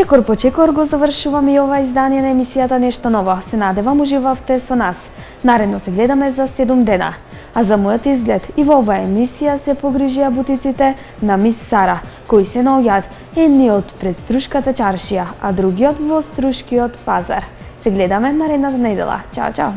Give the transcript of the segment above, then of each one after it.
Чекор по чекор го завршуваме и ова издание на емисијата Нешто ново. Се надевам уживавте со нас. Наредно се гледаме за 7 дена. А за мојот изглед и во оваа емисија се погрижија бутиците на Мис Сара, кои се наоѓаат едниот пред Струшката чаршија, а другиот во Струшкиот пазар. Се гледаме наредната недела. Чао, чао!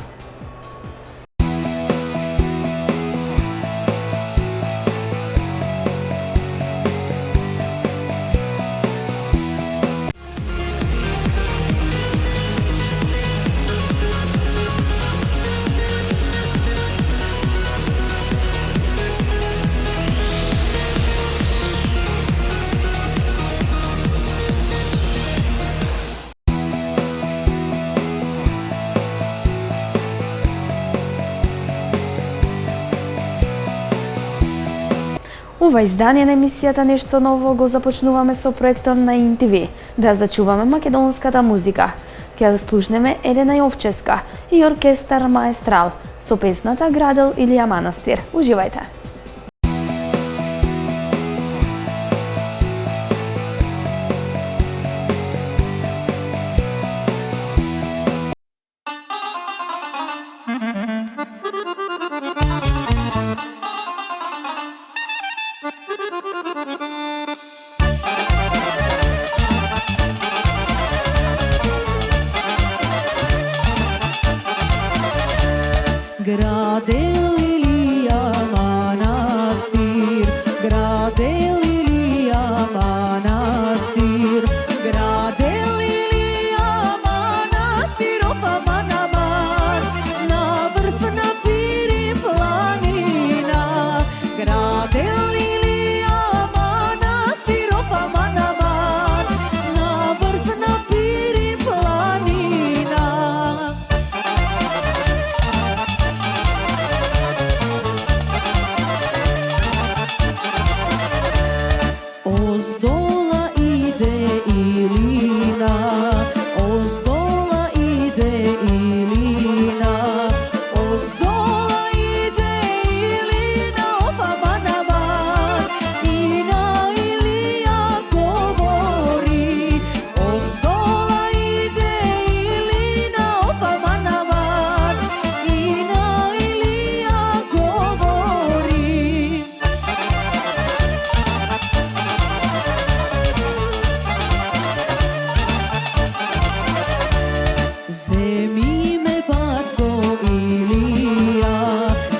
Ова издание на емисијата Нешто ново го започнуваме со проектот на ИНТВ, да зачуваме македонската музика. Ќе ја слушнеме Елена Јовчевска и оркестар Маестрал со песната Градел Илија Манастир. Уживајте! Gradel Ilija Manastir, Gradel Ilija Manastir, Gradel Ilija Manastir, ofa manaman, na vrh na Pirin planina. Gradel Ilija Manastir, ofa manaman, na vrh na Pirin planina. Озdola ide Ilina, ozdola ide Ilina, ozdola ide Ilina, ofa manaman, Ina Ilija govori. Ozdola ide Ilina, ofa manaman, Ina Ilija govori. Zemi me batko Ilija,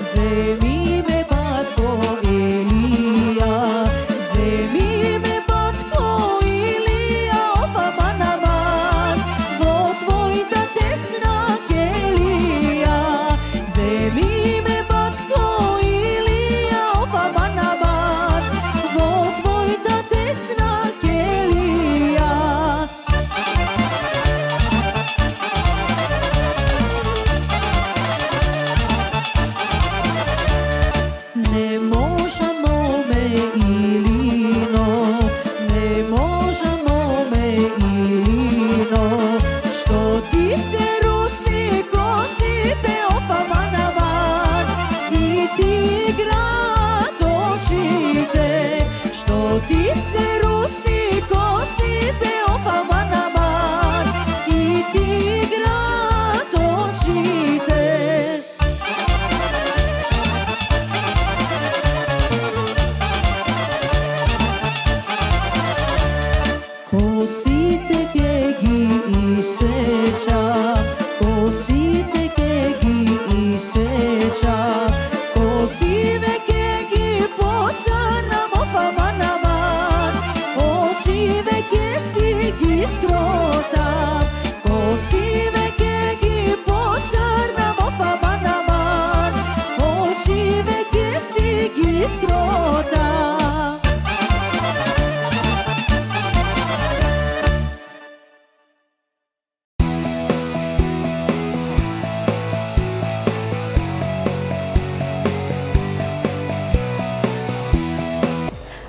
zemi me batko Ilija, zemi me batko Ilija, ofa manaman, vo tvojta desna kelija. Zemi me batko Ilija, ofa manaman, vo tvojta desna kelija. Ne možemo me Ilino, ne možemo me Ilino, što ti se rusi kosite, ofa manaman, i ti grad očite. Što ti se rusi kosite, ofa manaman, i ti grad očite. Kosite ke gi isečam, kosite ke gi isečam, kosime ke gi pocrnam, ofa manaman, očive ke si gi skrotam. Kosime ke gi pocrnam, ofa manaman, očive ke si gi skrotam.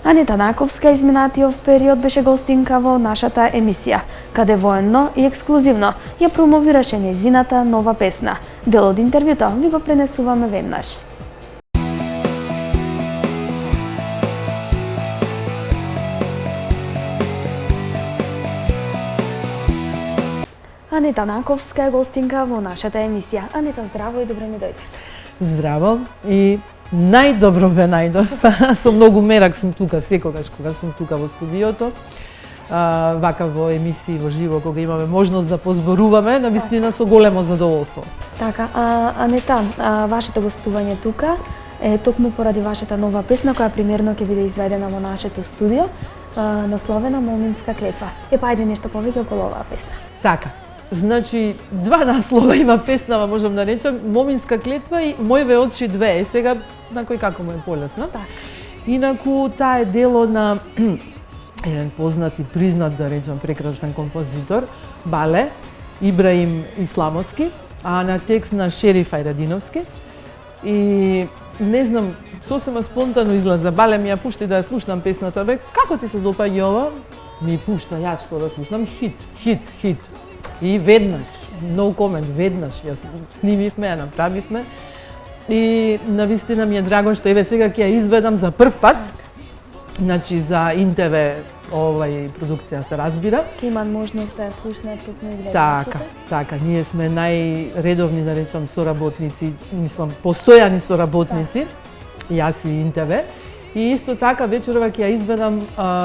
Анита Наковска изминатиот период беше гостинка во нашата емисија, каде военно и ексклузивно ја промовираше нејзината нова песна. Дел од интервјуто ви го пренесуваме веднаш. Анета Наковска е гостинка во нашата емисија. Анета, здраво и добро ни дојде. Здраво и најдобро ве најдов. Со многу мерак сум тука секогаш кога сум тука во студиото. Вака во емисии во живо кога имаме можност да позборуваме, навистина со големо задоволство. Така, Анета, вашето гостување тука е токму поради вашата нова песна која премиерно ќе биде изведена во нашето студио, насловена Моминска клетва. Ајде нешто повеќе околу оваа песна. Така. Значи, два наслова има песнава, можам да речем, Моминска клетва и Мојве очи две. Сега, на кој како му е полесно. Така. Инаку, таа е дело на еден познат и признат, да речем, прекрасен композитор, Бале, Ибраим Исламовски, а на текст на Шериф Ајрадиновски. И не знам, сосема спонтано излеза. Бале ми ја пушти да ја слушнам песната, бе, како ти се допаѓа ова? Ми пушта, јас што да слушнам, хит. И веднаш, no comment, веднаш ја снимивме, ја направивме. И навистина ми е драго што еве сега ќе ја изведам за прв пат. Значи за ИНТВ овај продукција се разбира. Ке имат можност да ја слушнат токму и гледачите. Така, ние сме најредовни, да речам, соработници, мислам, постојани соработници, јас и ИНТВ. И исто така вечерова ќе ја изведам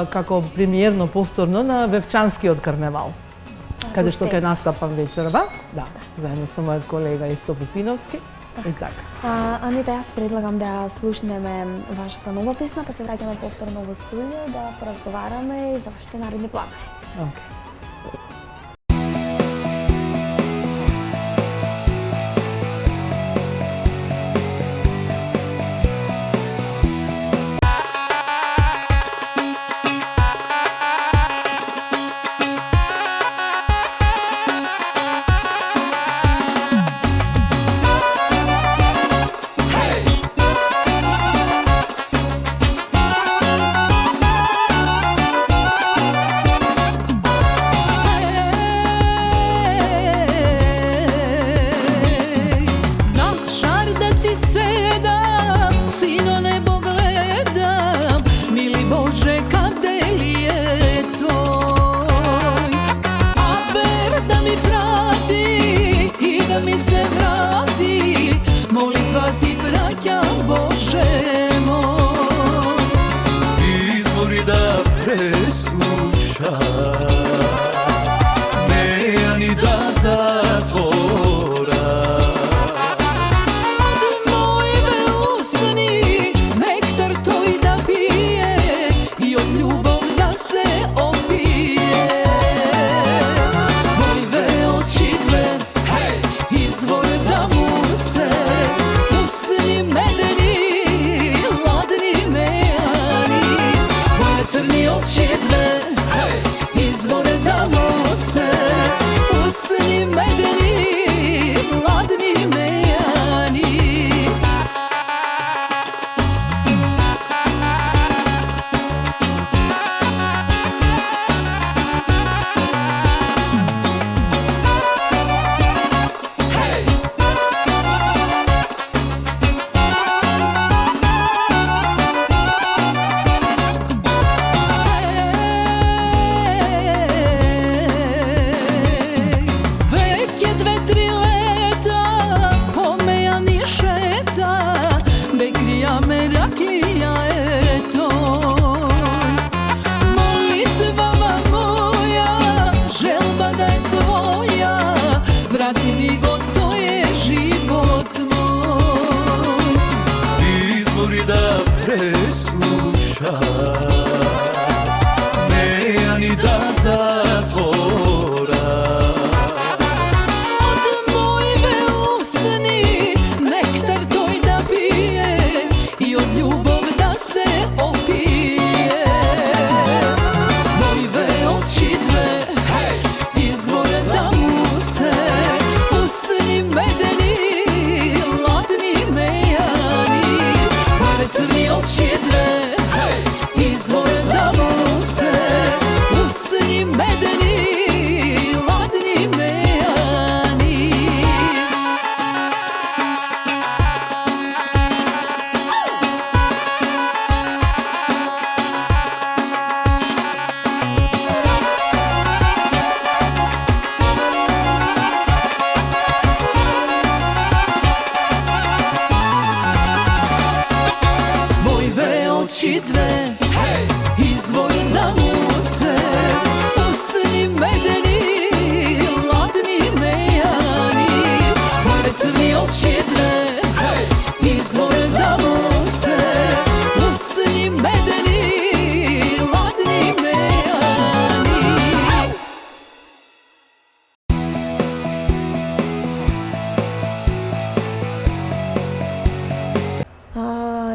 како премиерно повторно на Вевчанскиот карневал, каде што ќе настапам вечерва, да, заедно со мојот колега Евто Пупиновски. И така. Анета, јас предлагам да ја слушнеме вашата нова песна, па се враќаме повторно во студио да поразговараме за вашите наредни планови. Okay.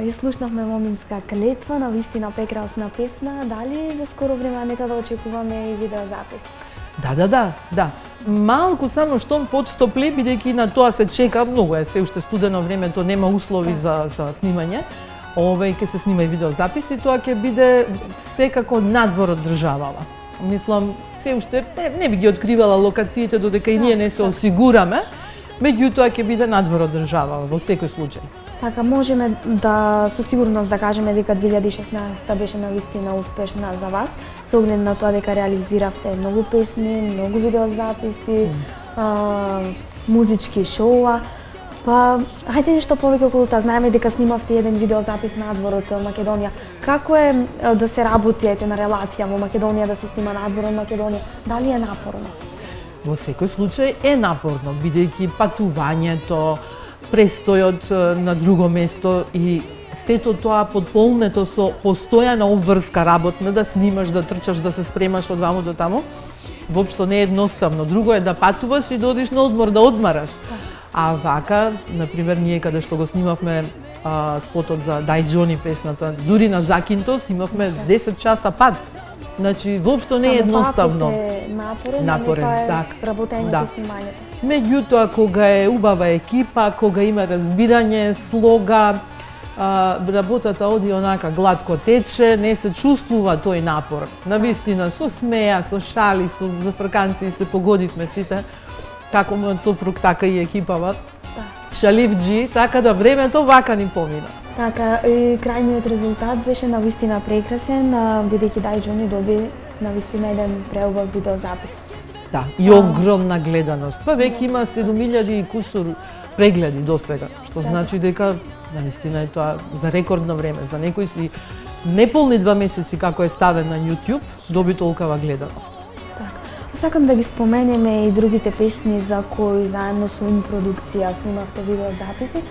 Ја слушнавме Моминска клетва, навистина прекрасна песна. Дали за скоро време нека да очекуваме и видеозапис? Да. Малку само штом подстопли, бидејќи на тоа се чека, многу е се уште студено времето, нема услови за снимање. Ќе се снима и видеозапис и тоа ќе биде секако надвор од државава. Мислам, се уште не би ги откривала локациите додека и ние не се осигураме, меѓутоа ќе биде надвор од државава во секој случај. Така, можеме да со сигурност да кажеме дека 2016 беше навистина успешна за вас, со оглед на тоа дека реализиравте многу песни, многу видеозаписи, музички шоуа. Па, хајде нешто повеќе околу тоа. Знаеме дека снимавте еден видеозапис надвор од Македонија. Како е да се работи на релација во Македонија, да се снима надвор од Македонија? Дали е напорно? Во секој случај е напорно, бидејќи патувањето, престојот на друго место и сето тоа подполнето со постојана обврска работна, да снимаш, да трчаш, да се спремаш од ваму до таму, воопшто не е едноставно. Друго е да патуваш и да одиш на одмор, да одмараш. А вака, например, ние каде што го снимавме спотот за Дај Џони песната, дури на Закинтос имавме 10 часа пат. Значи, воопшто не е едноставно. Напорен, така. Работењето, снимањето. Меѓутоа, кога е убава екипа, кога има разбирање, слога, работата оди онака гладко тече, не се чувствува тој напор. Навистина, со смеја, со шали, со зафрканци се погодивме сите, како мојот сопруг, така и екипава. Шаливџи, така да времето вака ни помина. Така, и крајниот резултат беше навистина прекрасен, бидејќи Дај Џони доби навистина еден преубав видеозапис. Да, и огромна гледаност. Па веќе има 7000 и кусур прегледи досега, што значи дека навистина е тоа за рекордно време, за некој си неполни 2 месеци како е ставен на YouTube, доби толкова гледаност. Сакам да ги споменеме и другите песни за кои заедно со Продукција снимавте видеозаписи.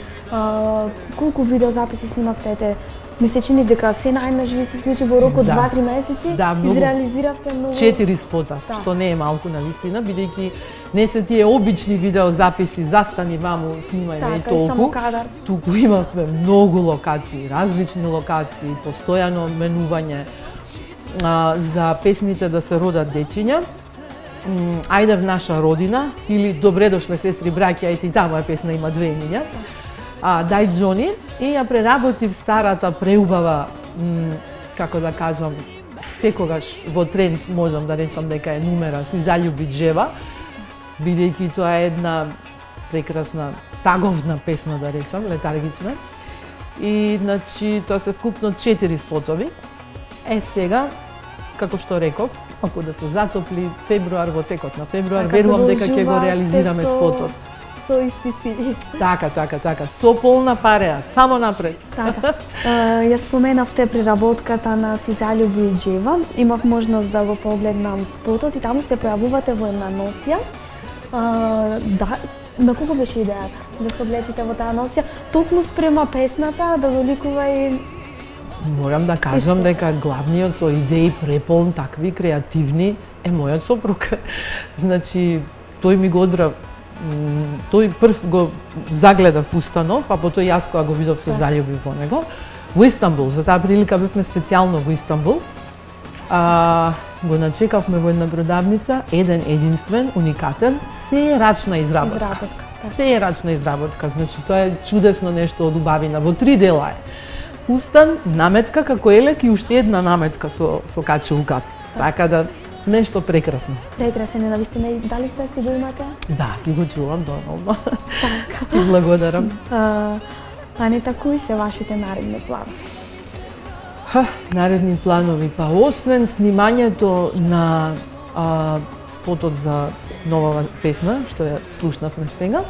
Колку видеозаписи снимавте? Ми се чини дека се најнаш ви се случи во рок од 2-3 месеци, изреализиравте многу. 4 спота, што не е малку навистина, бидејќи не се тие обични видеозаписи, застани ваму, снимајме и толку. Туку имавме многу локации, различни локации, постојано менување за песните да се родат дечиња. Ајде в наша родина или Добре дошле сестри браќа, и таа моја песна има 2 имиња. Дај Џони и ја преработив старата преубава, како да кажам, секогаш во тренд можам да речам дека е Нумера Си заљуби Джева, бидејќи тоа е една прекрасна таговна песна, да речам, летаргична. И значи тоа се вкупно 4 спотови. Сега, како што реков, ако да се затопли февруар, во текот на февруар, верувам дека ќе го реализираме спотот. Со исти сили. Така, со полна пареа, само напред. Така. Ја споменавте преработката на Си заљуби Джева. Имав можност да го погледнам спотот и таму се појавувате во една носија. На кого беше идејата да се облечите во таа носија? Токму спрема песната да доликува и... Морам да кажам дека главниот со идеи преполн, такви креативни е мојот сопруг. Значи, тој ми го одбра, тој прв го загледа Пустанов, а потоа јас кога го видов се заљубив во него. Во Истанбул, за таа прилика бевме специјално во Истанбул. Го начекавме во една продавница, единствен, уникатен, се е рачна изработка. Се е рачна изработка, значи тоа е чудесно нешто од убавина, во 3 дела е. Устан, наметка како елек и уште една наметка со качулка. Така да, нешто прекрасно. Прекрасен е навистина. Дали си го имате? Да, си го чувам нормално. Така. И благодарам. Анита, кои се вашите наредни планови? Наредни планови, па освен снимањето на спотот за нова песна, што ја слушнавме сега,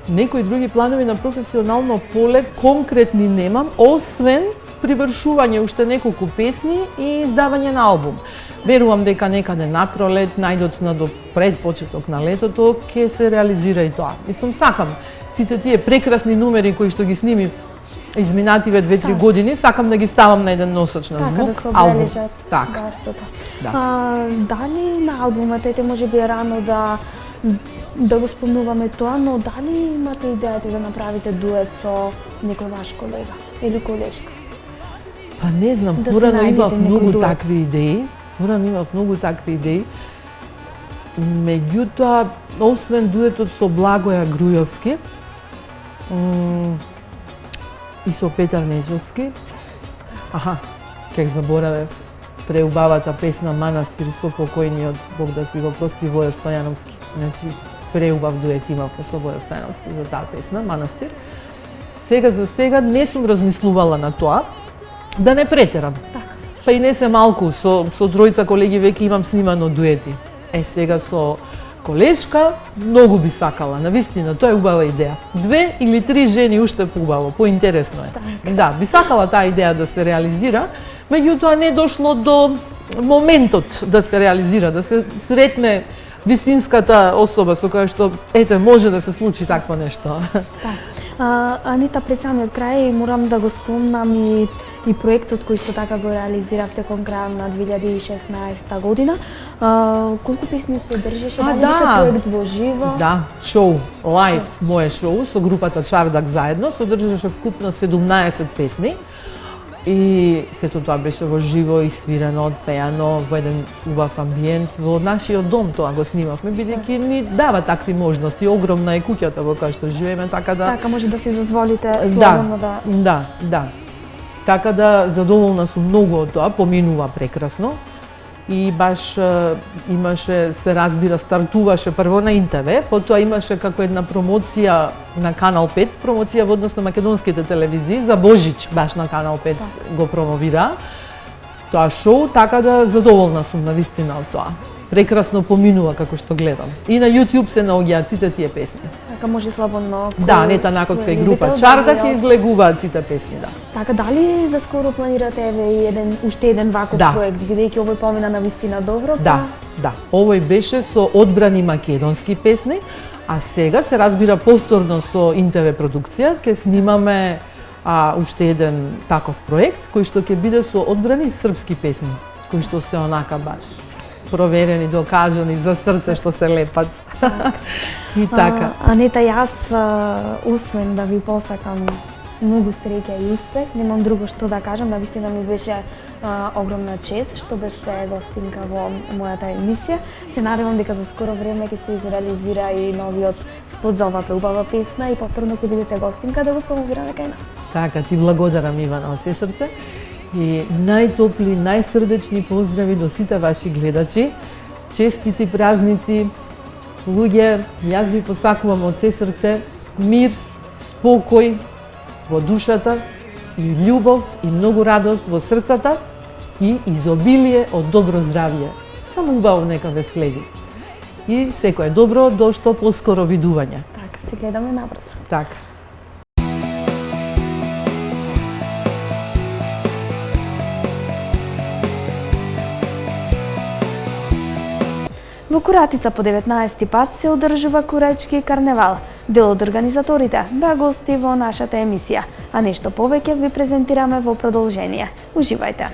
некои други планови на професионално поле конкретни немам, освен привршување уште неколку песни и издавање на албум. Верувам дека некаде напролет, најдоцна до пред почеток на летото, ќе се реализира и тоа. Мислам, сакам сите тие прекрасни numери кои што ги снимив изминативе 2-3 години, сакам да ги ставам на еден носач на звук, да се албум. Така. Дали на албумот, може би е рано да го спомнуваме тоа, но дали имате идејата да направите дует со некој ваш колега или колешка? Па не знам, Да се порано најдете имав некој многу дует. такви идеи. Порано имав многу такви идеи. Меѓутоа, освен дуетот со Благоја Грујовски и со Петар Нечовски, ќе заборавев преубавата песна Манастир со покојниот, Бог да си го прости, Војо Стојановски. Значи, преубав дует имав со Војо Стојановски за таа песна, Манастир. Сега за сега не сум размислувала на тоа, да не претерам. Па и не се малку, со тројца колеги веќе имам снимано дуети. Сега со колешка, многу би сакала, навистина, тоа е убава идеја. 2 или 3 жени уште поубаво, поинтересно е. Да, би сакала таа идеја да се реализира, меѓутоа не дошло до моментот да се реализира, да се сретне вистинската особа со која што, ете, може да се случи такво нешто. Анита, пред самиот крај морам да го спомнам и проектот кој исто така го реализиравте кон крајот на 2016 година. Колку песни се држеше? Дали беше проект во живо? Да, шоу, лайв, моје шоу со групата Чардак заедно, содржаше вкупно 17 песни. И сето тоа беше во живо и свирено, пеано, во еден убав амбиент, во нашиот дом тоа го снимавме, бидејќи ни дава такви можности, огромна е куќата во која што живееме, така да... Така може да си дозволите слободно да... Да. Така да задоволна сум многу од тоа, поминува прекрасно. И баш имаше, се разбира, стартуваше прво на ИНТВ, потоа имаше како една промоција на Канал 5, промоција во однос на македонските телевизии, за Божич баш на Канал 5 го промовира тоа шоу, така да задоволна сум навистина од тоа. Прекрасно поминува како што гледам. И на YouTube се наоѓаат сите тие песни. Така може слободно... Да, Нета Наковска и група Чардак излегуваат сите песни, да. Така, дали за скоро планирате еве уште еден ваков проект, бидејќи овој помина навистина добро? Да. Овој беше со одбрани македонски песни, а сега се разбира повторно со ИНТВ продукција, ќе снимаме уште еден таков проект, кој што ќе биде со одбрани српски песни, кои што се онака баш проверени, докажани, за срце што се лепат. И така. Анета, јас, освен да ви посакам многу среќа и успех, немам друго што да кажам, навистина ми беше огромна чест што беше гостинка во мојата емисија. Се надевам дека за скоро време ќе се изреализира и новиот спот за оваа преубава песна и повторно ќе бидете гостинка да го промовираме кај нас. Така, ти благодарам, Ивана, од се срце. И најтопли, најсрдечни поздрави до сите ваши гледачи. Честити празници, луѓе, јас ви посакувам од се срце мир, спокој во душата и љубов и многу радост во срцата и изобилие од добро здравје. Само убаво нека ве следи. И секое добро, до што поскоро видување. Така, се гледаме набрзо. Така. Во Куратица по 19 пат се одржува Курајчки карневал. Дел од организаторите беа гости во нашата емисија, а нешто повеќе ви презентираме во продолжение. Уживајте!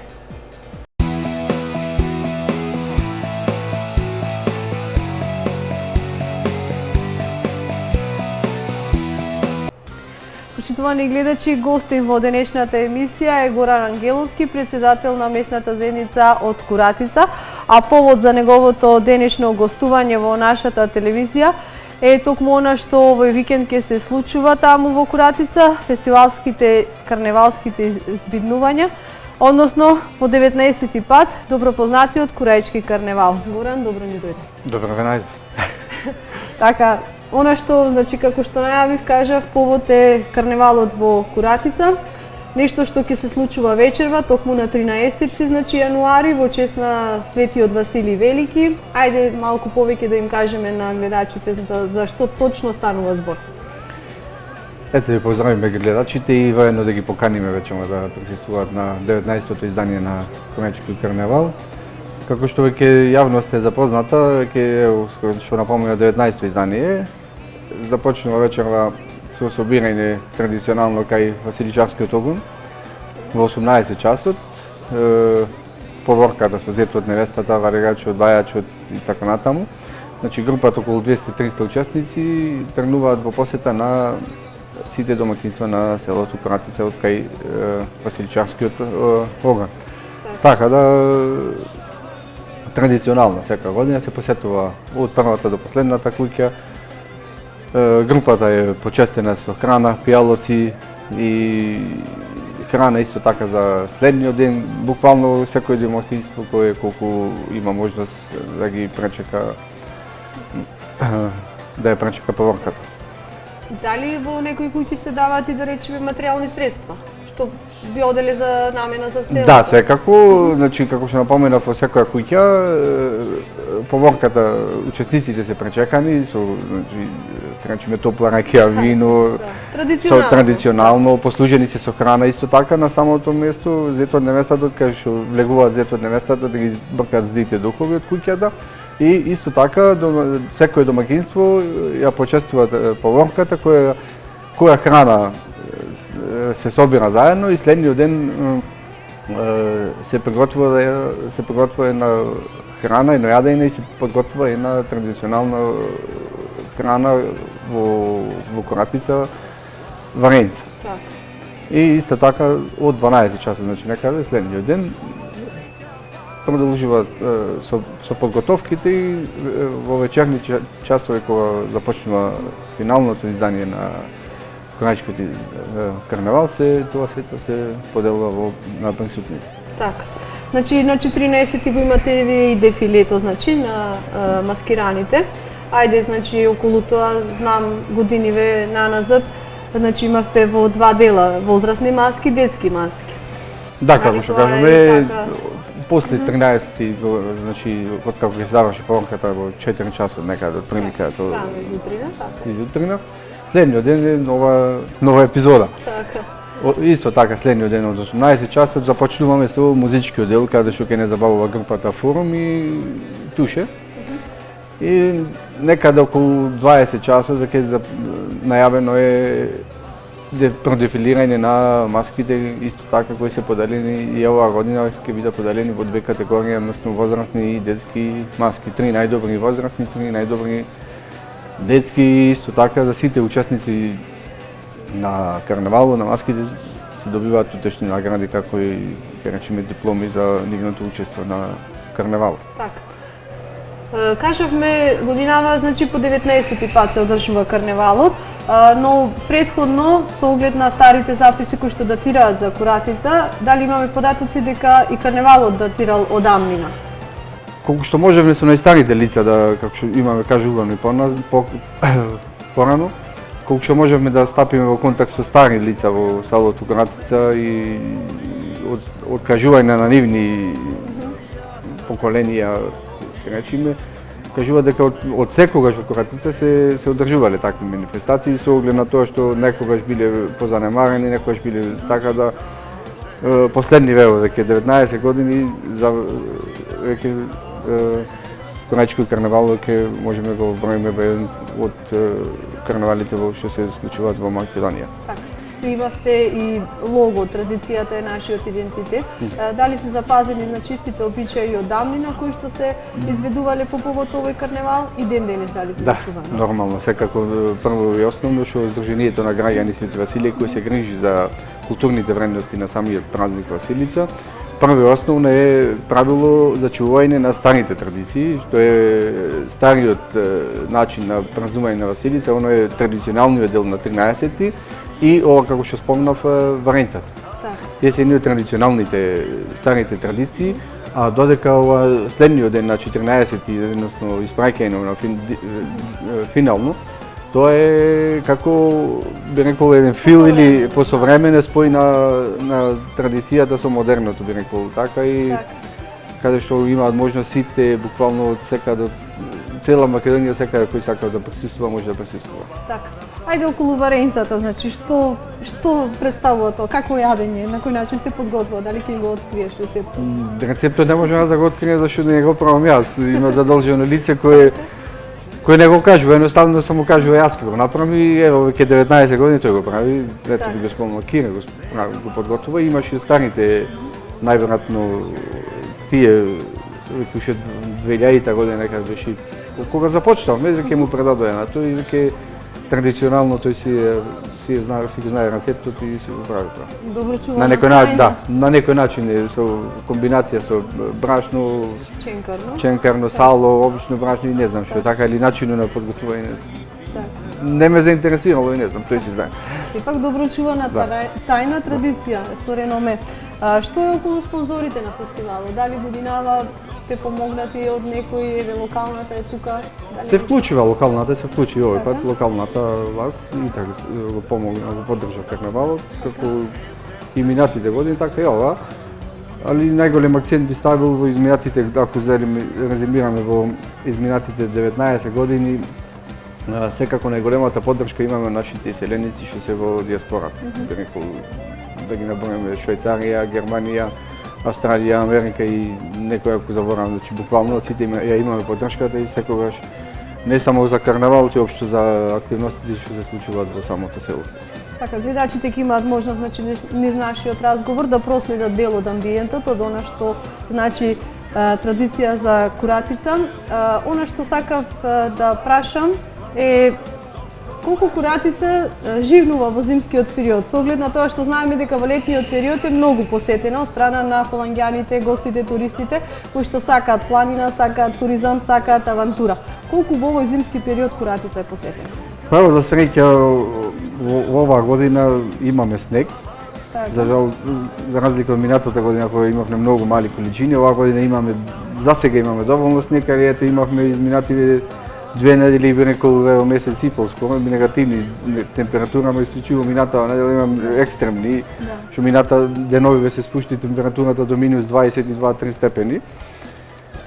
Почитувани гледачи, гостин во денешната емисија е Горан Ангеловски, председател на местната заедница од Куратица, а повод за неговото денешно гостување во нашата телевизија е токму она што овој викенд ќе се случува таму во Куратица, фестивалските, карневалските збиднувања, односно по 19 пат добро познатиот Курајчки карневал. Горан, добро ни дојде. Добро ве најдов. Така, она што, значи, како што најавив, кажав, повод е карневалот во Куратица, нешто што ќе се случува вечерва, токму на 13, значи јануари, во чест на Светиот Василий Велики. Ајде малку повеќе да им кажеме на гледачите за што точно станува збор. Ете ви поздравиме гледачите и воедно да ги поканиме вечерва да присуствуваат на 19-то издание на Курајчки карневал. Како што веќе јавноста е запозната, веќе што напомнува 19-то издание, започнува вечерва со собирање традиционално кај Василичарскиот огон во 18 часот. Поворката со зетот, невестата, варигачот, бајачот и така натаму. Значи групата околу 200-300 учесници тргнуваат во посета на сите домакинства на селото Куратица од кај Василичарскиот оган. Така да традиционално секоја година се посетува од првата до последната куќа. Групата е почестена со храна, пијалоци и храна исто така за следниот ден. Буквално секој домакинство кое колку има можност да ги пречека да ја пречека поворката. Дали во некои куќи се даваат и да речеме материјални средства, што би оделе за намена за селото? Да, секако, значи како што напоменав, во секоја куќа поворката учесниците се пречекани со значи топла ракија, вино, со традиционално послужени се со храна исто така на самото место, зето од невестата кај што влегуваат зето од невестата да ги бркаат злите духови од куќата. И исто така секој домакинство ја почестува поворката која храна се собира заедно и следниот ден се приготвува една храна, едно јадење и се подготвува една традиционална храна во Куратица, варенца. И исто така од 12 часа, значи некаде следниот ден продолжуваат со подготовките и во вечерни часови кога започнува финалното издание на Кураничкиот карнавал, тоа сето се поделува на присутните. Така. Значи на 14 го имате и дефилето, значи на маскираните. Ајде, значи околу тоа знам годиниве наназад, значи имавте во два дела возрастни маски, детски маски. Да, како што кажеме, после 13-ти, значи од како ќе заврши поворката во 4 часот некаде од прилика тоа изутрина. Следниот ден е нова епизода. Така. Исто така следниот ден од 18 часот започнуваме со музичкиот дел каде што ќе не забавува групата Форум и Туше. И некаде околу 20 часот веќе најавено е продефилирање на маските исто така кои се поделени и оваа година ќе бидат поделени во две категории, односно возрастни и детски маски. 3 најдобри возрастни, 3 најдобри детски, исто така за сите учесници на карнавалот, на маските се добиваат утешни награди како и ќе речеме дипломи за нивното учество на карнавалот. Така. Кажавме годинава, значи по 19-ти пат се одржува карнавалот, но предходно со оглед на старите записи кои што датираат за Куратица, дали имаме податоци дека и карнавалот датирал одамнина? Колку што можеме со најстарите лица да како што имаме кажувано порано, колку што можеме да стапиме во контакт со стари лица во селото Куратица и од кажување на нивни поколенија, ќе речеме, кажува дека од секогаш во Куратица се одржувале такви манифестации со оглед на тоа што некогаш биле позанемарени, некогаш биле така да последни веќе 19 години веќе Кураничкиот карнавал веќе можеме го броиме од карнавалите во што се случуваат во Македонија. Имавте и лого, традицијата е нашиот идентитет. Дали се запазени на чистите обичаи од давнина кои што се изведувале по повод овој карнавал и ден денес дали се зачувано? Да, нормално, секако прво и основно што Сдруженијето на граѓани Свети Василија кој се грижи за културните вредности на самиот празник Василица. Прво и основно е правило за чување на старите традиции, што е стариот начин на празнување на Василица, оно е традиционалниот дел на 13-ти и ова како што спомнав варенцата. Тие се едни од традиционалните старите традиции, а додека ова следниот ден на 14-ти, односно испраќање на финално, тоа е како би рекол еден фил или посовремене спој на традицијата со модерното, би рекол така и каде што имаат можност сите буквално од секаде цела Македонија секаде кој сака да присуствува може да присуствува. Така. Ајде околу варенцата, значи што представува тоа, како јадење, на кој начин се подготвува, дали ќе го откриеш рецептот? Рецептот не може да го открие зашто не го пробам јас, има задолжено лице кое не го кажува, едноставно само кажува јас ќе го направам и ево веќе 19 години тој го прави, ето би го спомнал Кире го подготвува, имаше и старите најверојатно тие уште 2000-та година некаде беше кога започнавме, веќе му предадоа на тој и веќе традиционално тој си го знае рецептот и си го прави тоа. Добро чувано. На некој начин, да, на некој начин е со комбинација со брашно, ченкарно, сало, обично брашно и не знам што, така или начинот на подготвување. Не ме заинтересирало и не знам, тој си знае. Сепак добро чувана тајна традиција со реноме. Што е околу спонзорите на фестивалот? Дали годинава се помогнати од некој, еве локалната е тука? Се вклучува локалната, се вклучи овој пат локалната власт и така го помогна, го поддржа карнавалот, како и минатите години, така и ова. Али најголем акцент би ставил во изминатите, ако резимираме во изминатите 19 години, секако најголемата поддршка имаме нашите иселеници што се во диаспората. Да ги наброиме Швајцарија, Германија, Австралија, Америка и некој ако заборавам, значи буквално сите ја имаме поддршката и секогаш не само за карнавалот, и општо за активностите што се случуваат во самото село. Така, гледачите ќе имаат можност, значи, низ нашиот разговор да проследат дел од амбиентот, од она што значи традиција за куратица. Она што сакав да прашам е колку куратица живнува во зимскиот период, со оглед на тоа што знаеме дека во летниот период е многу посетена од страна на холанѓаните, гостите, туристите, кои што сакаат планина, сакаат туризам, сакаат авантура. Колку во овој зимски период куратица е посетена? Право за среќа во оваа година имаме снег. За жал, за разлика од минатата година кога имавме многу мали количини, оваа година имаме, за сега имаме доволно снег, али ете имавме изминативе 2 недели, би рекол месец и пол скоро, негативни температура, но исклучиво минатава недела имаме екстремни, што мината деновиве се спушти температурата до минус 22-3 степени.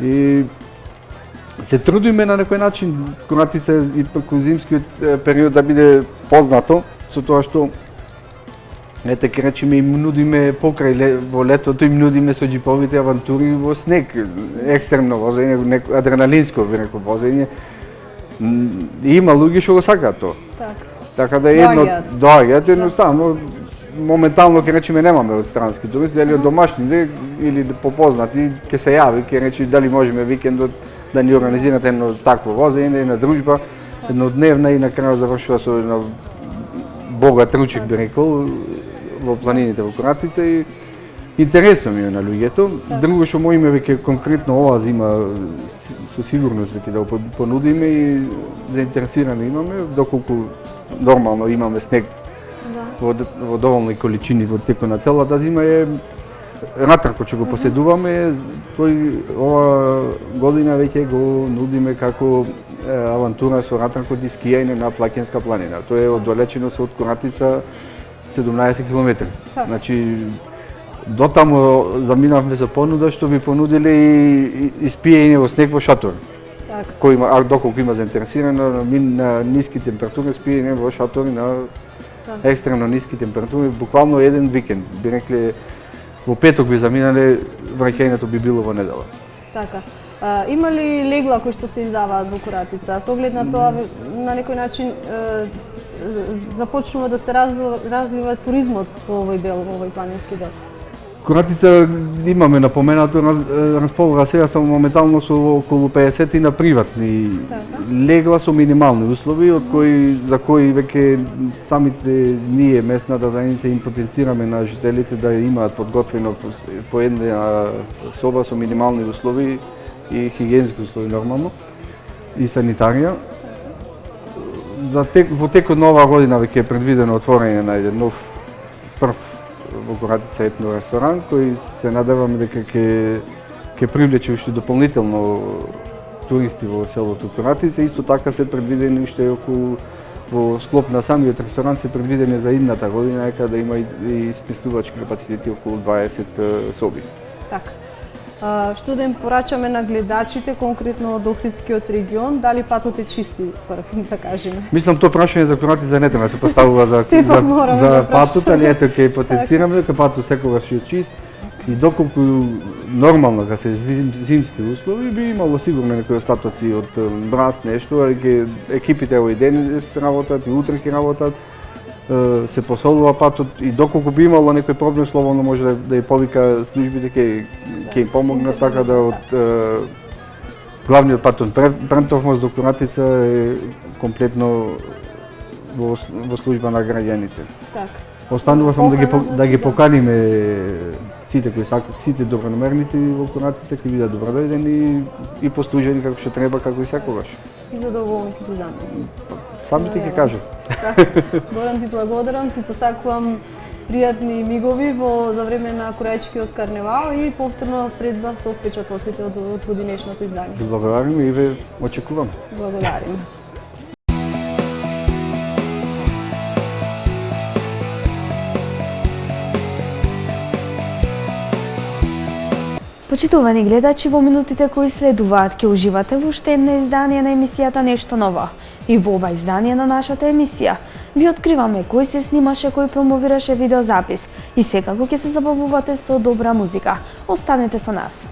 И се трудиме на некој начин куратица и преку зимскиот период да биде познато, со тоа што ете ке речеме им нудиме покрај во летото, им нудиме со џиповите авантури во снег, екстремно возење, адреналинско би рекол возење. Има луѓе што го сакаат тоа. Така да едно доаѓаат едноставно моментално ке речеме немаме од странски туристи, дали од домашните или попознати ќе се јави, ке речи дали можеме викендот да ни организирате едно такво возење, една дружба, еднодневна и на крајот завршува со една богат ручек би рекол во планините во Куратица и интересно ми е на луѓето. Друго што можеме веќе конкретно оваа зима со сигурност веќе да го понудиме и заинтересирани имаме, доколку нормално имаме снег во доволни количини во текот на целата зима е ратракот што го поседуваме, тој ова година веќе го нудиме како авантура со ратракот и скијање на Плакинска планина. Тоа е оддалеченост од Куратица 17 км. Значи дотаму заминавме со понуда што би понудиле и спиење во снег во шатор. Кој има, доколку има заинтересирано на ниски температури, спиење во шатори на екстремно ниски температури, буквално еден викенд. Би рекле во петок би заминале, враќањето би било во недела. Така. Има ли легла кои што се издаваат во Куратица? Со оглед на тоа на некој начин започнува да се развива туризмот во овој дел, во овој планински дел. Куратица имаме напоменато, располага сега само моментално со околу 50 на приватни легла со минимални услови, за кои веќе самите ние местната заедница им потенцираме на жителите да имаат подготвено по една соба со минимални услови и хигиенски услови нормално и санитарија. Во текот на оваа година веќе е предвидено отворање на еден нов прв во Куратица етно ресторан, кој се надеваме дека ќе привлече уште дополнително туристи во селото Куратица. Исто така се предвидени уште околу во склоп на самиот ресторан се предвидени за идната година дека да има и сместувачки капацитети околу 20 соби. Така. Што да им порачаме на гледачите, конкретно од Охридскиот регион, дали патот е чисти, да кажеме? Мислам, тоа прашање за Куратица не треба да се поставува за патот, али ето ќе потенцираме дека патот секогаш е чист и доколку нормално дека се зимски услови, би имало сигурно некои остатоци од мраз, нешто, али екипите овој ден работат и утре ќе работат, се посолува патот и доколку би имало некој проблем, слободно може да ја повика службите, ќе им помогнат, така да од главниот пат од Брентов мост до Куратица е комплетно во служба на граѓаните. Така. Останува само Покана да ги за- поканиме сите кои сакаат, сите добронамерници во Куратица ќе бидат добродојдени и послужени како што треба, како и секогаш. И задоволни си замени. Самите ќе кажат. Горан, ти благодарам, ти посакувам пријатни мигови за време на Курајчкиот карневал и повторно средба со впечатлостите од годинешното издание. Ви благодарам и ве очекувам. Благодарим. Почитувани гледачи, во минутите кои следуваат ќе уживате во уште едно издание на емисијата Нешто ново. И во ова издание на нашата емисија ви откриваме кој се снимаше, кој промовираше видеозапис и секако ќе се забавувате со добра музика. Останете со нас.